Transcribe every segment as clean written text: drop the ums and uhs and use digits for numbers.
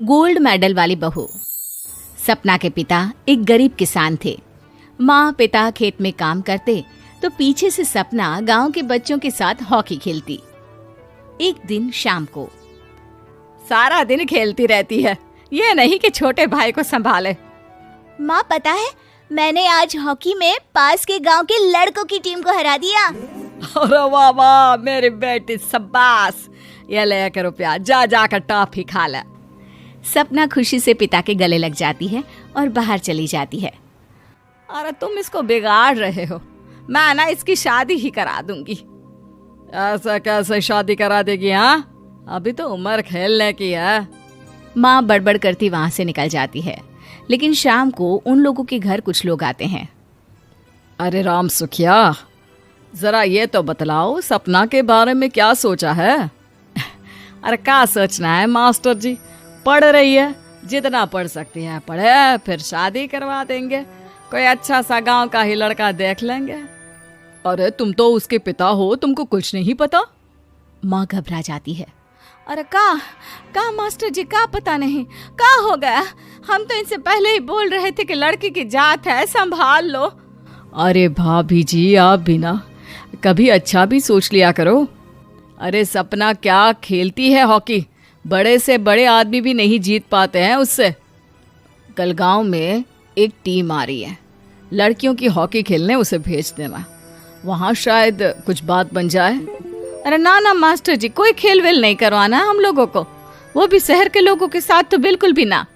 Gold medal वाली बहू। सपना के पिता एक गरीब किसान थे। माँ पिता खेत में काम करते तो पीछे से सपना गांव के बच्चों के साथ हॉकी खेलती। एक दिन शाम को, सारा दिन खेलती रहती है, ये नहीं कि छोटे भाई को संभाले। माँ पता है, मैंने आज हॉकी में पास के गांव के लड़कों की टीम को हरा दिया। अरे वाह वाह मेरी बेटी, शाबाश। ये लेकर रुपया, जा जाकर टॉफी खा ले। सपना खुशी से पिता के गले लग जाती है और बाहर चली जाती है। अरे तुम इसको बिगाड़ रहे हो, मैं ना इसकी शादी ही करा दूंगी। ऐसा कैसे शादी करा देगी? हाँ, अभी तो उम्र खेलने की है। माँ बड़बड़ करती वहां से निकल जाती है। लेकिन शाम को उन लोगों के घर कुछ लोग आते हैं। अरे राम सुखिया, जरा ये तो बतलाओ, सपना के बारे में क्या सोचा है? अरे क्या सोचना है मास्टर जी, पढ़ रही है, जितना पढ़ सकती है पढ़े, फिर शादी करवा देंगे, कोई अच्छा सा गांव का ही लड़का देख लेंगे। अरे तुम तो उसके पिता हो, तुमको कुछ नहीं पता? माँ घबरा जाती है। अरे का मास्टर जी, का पता नहीं, का हो गया? हम तो इनसे पहले ही बोल रहे थे कि लड़की की जात है, संभाल लो। अरे भाभी जी, आप भी ना कभी अच्छा भी सोच लिया करो। अरे सपना क्या खेलती है हॉकी, बड़े से बड़े आदमी भी नहीं जीत पाते हैं उससे। कल गांव में एक टीम आ रही है, लड़कियों की हॉकी खेलने उसे भेज देना, वहां शायद कुछ बात बन जाए। अरे ना मास्टर जी, कोई खेल वेल नहीं करवाना हम लोगों को, वो भी शहर के लोगों के साथ तो बिल्कुल भी ना।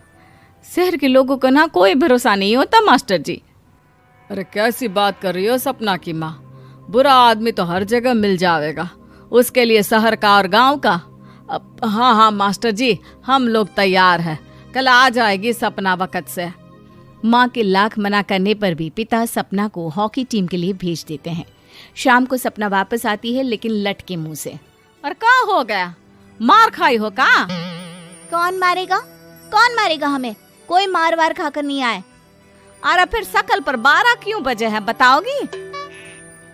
शहर के लोगों को ना कोई भरोसा नहीं होता मास्टर जी। अरे कैसी बात कर रही हो सपना की माँ, बुरा आदमी तो हर जगह मिल जाएगा, उसके लिए शहर का और गांव का। हाँ मास्टर जी, हम लोग तैयार हैं, कल आ जाएगी सपना वक्त से। माँ के लाख मना करने पर भी पिता सपना को हॉकी टीम के लिए भेज देते हैं। शाम को सपना वापस आती है, लेकिन लट के मुंह से। और क्या हो गया, मार खाई हो का? कौन मारेगा हमें? कोई मार वार खाकर नहीं आए। अरे फिर शकल पर 12 क्यों बजे हैं, बताओगी?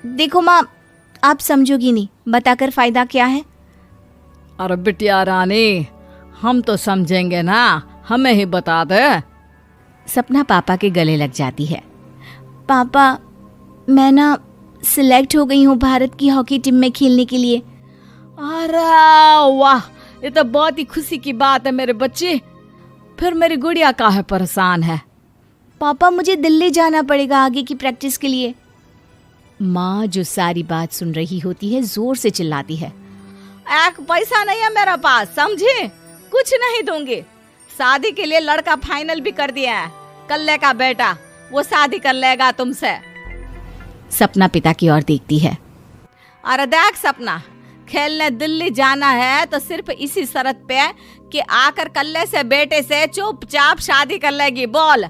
देखो माँ, आप समझोगी नहीं, बताकर फायदा क्या है? अरे बिटिया रानी, हम तो समझेंगे ना, हमें ही बता दे। सपना पापा के गले लग जाती है। पापा, मैं ना सिलेक्ट हो गई हूँ भारत की हॉकी टीम में खेलने के लिए। अरे वाह, ये तो बहुत ही खुशी की बात है मेरे बच्चे। फिर मेरी गुड़िया काहे परेशान है? पापा, मुझे दिल्ली जाना पड़ेगा आगे की प्रैक्टिस के लिए। माँ जो सारी बात सुन रही होती है, जोर से चिल्लाती है। एक पैसा नहीं है मेरे पास, समझी? कुछ नहीं दूंगी। शादी के लिए लड़का फाइनल भी कर दिया है, कल्ले का बेटा, वो शादी कर लेगा तुमसे। सपना पिता की ओर देखती है। अरे देख सपना, खेलने दिल्ली जाना है तो सिर्फ इसी शर्त पे कि आकर कल्ले से बेटे से चुपचाप शादी कर लेगी, बोल।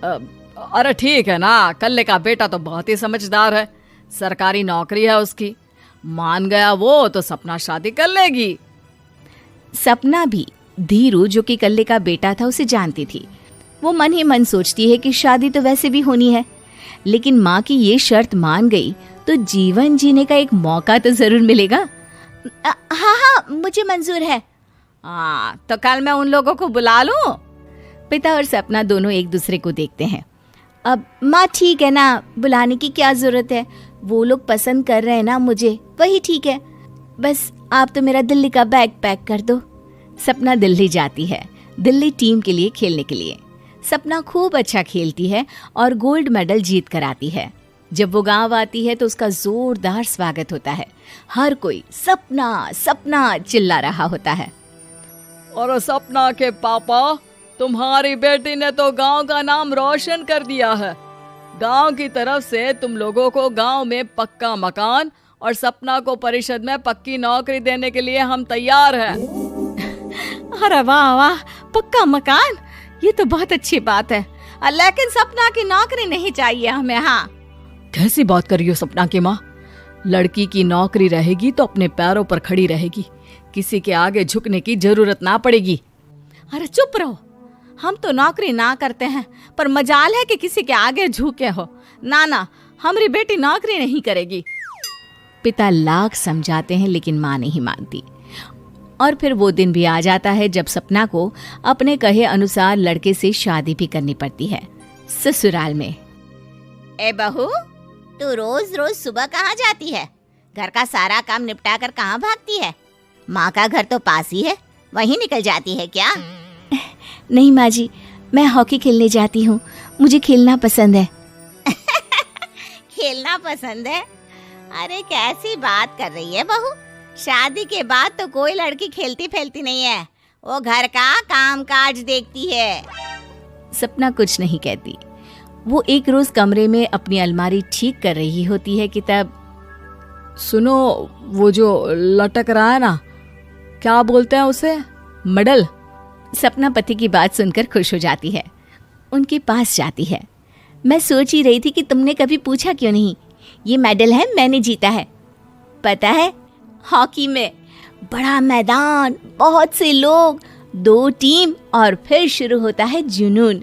अरे ठीक है ना, कल्ले का बेटा तो बहुत ही समझदार है, सरकारी नौकरी है उसकी, मान गया वो तो सपना शादी कर लेगी। सपना भी धीरू, जो कि कल्ले का बेटा था, उसे जानती थी। वो मन ही मन सोचती है कि शादी तो वैसे भी होनी है, लेकिन माँ की ये शर्त मान गई तो जीवन जीने का एक मौका तो जरूर मिलेगा। हाँ, मुझे मंजूर है। तो कल मैं उन लोगों को बुला लूं? पिता और सपना दोनों एक दूसरे को देखते हैं। अब माँ ठीक है ना, बुलाने की क्या जरूरत है, वो लोग पसंद कर रहे हैं ना मुझे, वही ठीक है। बस आप तो मेरा दिल्ली का बैग पैक कर दो। सपना दिल्ली जाती है, दिल्ली टीम के लिए खेलने के लिए। सपना खूब अच्छा खेलती है और गोल्ड मेडल जीत कर आती है। जब वो गांव आती है तो उसका जोरदार स्वागत होता है। हर कोई सपना सपना चिल्ला रहा होता है। और सपना के पापा, तुम्हारी बेटी ने तो गांव का नाम रोशन कर दिया है। गांव की तरफ से तुम लोगों को गांव में पक्का मकान और सपना को परिषद में पक्की नौकरी देने के लिए हम तैयार हैं। अरे वाह वाह, पक्का मकान, ये तो बहुत अच्छी बात है, लेकिन सपना की नौकरी नहीं चाहिए हमें। हाँ, कैसी बात कर रही हो सपना की माँ? लड़की की नौकरी रहेगी तो अपने पैरों पर खड़ी रहेगी, किसी के आगे झुकने की जरूरत ना पड़ेगी। अरे चुप रहो, हम तो नौकरी ना करते हैं, पर मजाल है कि किसी के आगे झुके हो। ना, हमारी बेटी नौकरी नहीं करेगी। पिता लाख समझाते हैं, लेकिन माँ नहीं मानती। और फिर वो दिन भी आ जाता है जब सपना को अपने कहे अनुसार लड़के से शादी भी करनी पड़ती है। ससुराल में। ए बहू, तू रोज रोज सुबह कहाँ जाती है? घर का सारा काम निपटा कर कहाँ भागती है? माँ का घर तो पास ही है, वहीं निकल जाती है क्या? नहीं माँ जी, मैं हॉकी खेलने जाती हूँ, मुझे खेलना पसंद है। खेलना पसंद है? अरे कैसी बात कर रही है बहू, शादी के बाद तो कोई लड़की खेलती फैलती नहीं है, वो घर का काम काज देखती है। सपना कुछ नहीं कहती। वो एक रोज कमरे में अपनी अलमारी ठीक कर रही होती है कि तब सुनो, वो जो लटक रहा है ना, क्या बोलते हैं उसे? मेडल। सपना पति की बात सुनकर खुश हो जाती है, उनके पास जाती है। मैं सोच ही रही थी कि तुमने कभी पूछा क्यों नहीं। ये मेडल है, मैंने जीता है। पता है, हॉकी में बड़ा मैदान, बहुत से लोग, 2 टीम और फिर शुरू होता है जुनून।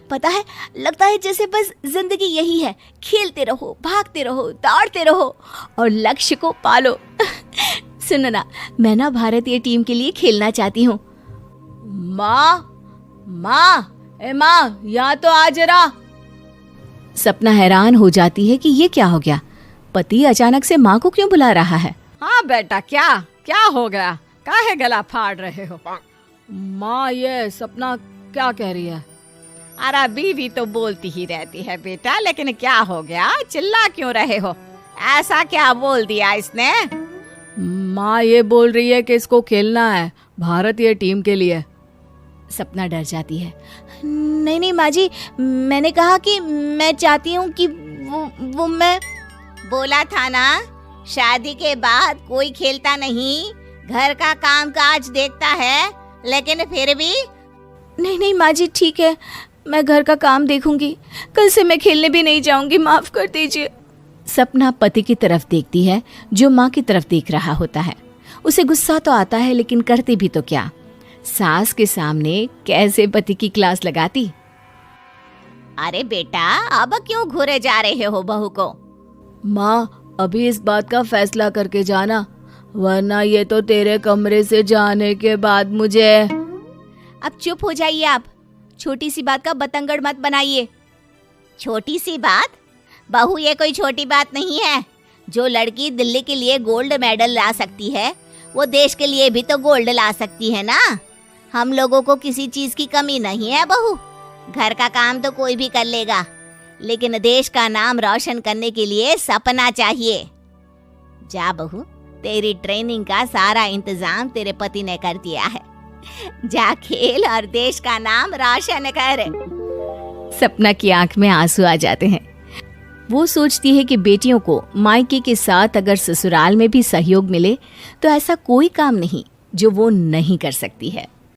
पता है, लगता है जैसे बस जिंदगी यही है, खेलते रहो, भागते रहो, दौड़ते रहो और लक्ष्य को पालो। सुनो ना, मैं ना भारतीय टीम के लिए खेलना चाहती हूँ। माँ, यहाँ तो आ जरा। सपना हैरान हो जाती है कि ये क्या हो गया, पति अचानक से माँ को क्यों बुला रहा है। हाँ बेटा, क्या हो गया? काहे गला फाड़ रहे हो? माँ, ये सपना क्या कह रही है? अरे बीवी तो बोलती ही रहती है बेटा, लेकिन क्या हो गया, चिल्ला क्यों रहे हो? ऐसा क्या बोल दिया इसने? माँ ये बोल रही है कि इसको खेलना है भारतीय टीम के लिए। सपना डर जाती है। नहीं माँ जी, मैंने कहा कि मैं चाहती हूँ कि वो मैं बोला था ना, शादी के बाद कोई खेलता नहीं, घर का काम काज देखता है, लेकिन फिर भी। नहीं माँ जी, ठीक है, मैं घर का काम देखूंगी, कल से मैं खेलने भी नहीं जाऊंगी, माफ कर दीजिए। सपना पति की तरफ देखती है जो माँ की तरफ देख रहा होता है। उसे गुस्सा तो आता है, लेकिन करती भी तो क्या, सास के सामने कैसे पति की क्लास लगाती। अरे बेटा, अब क्यों घूरे जा रहे हो बहू को? माँ, अभी इस बात का फैसला करके जाना, वरना ये तो तेरे कमरे से जाने के बाद मुझे। अब चुप हो जाइए आप, छोटी सी बात का बतंगड़ मत बनाइए। छोटी सी बात? बहू, ये कोई छोटी बात नहीं है। जो लड़की दिल्ली के लिए गोल्ड मेडल ला सकती है, वो देश के लिए भी तो गोल्ड ला सकती है ना। हम लोगों को किसी चीज की कमी नहीं है बहू, घर का काम तो कोई भी कर लेगा, लेकिन देश का नाम रोशन करने के लिए सपना चाहिए। जा बहू, तेरी ट्रेनिंग का सारा इंतजाम तेरे पति ने कर दिया है, जा खेल और देश का नाम रोशन कर। सपना की आंख में आंसू आ जाते हैं। वो सोचती है कि बेटियों को मायके के साथ अगर ससुराल में भी सहयोग मिले तो ऐसा कोई काम नहीं जो वो नहीं कर सकती है।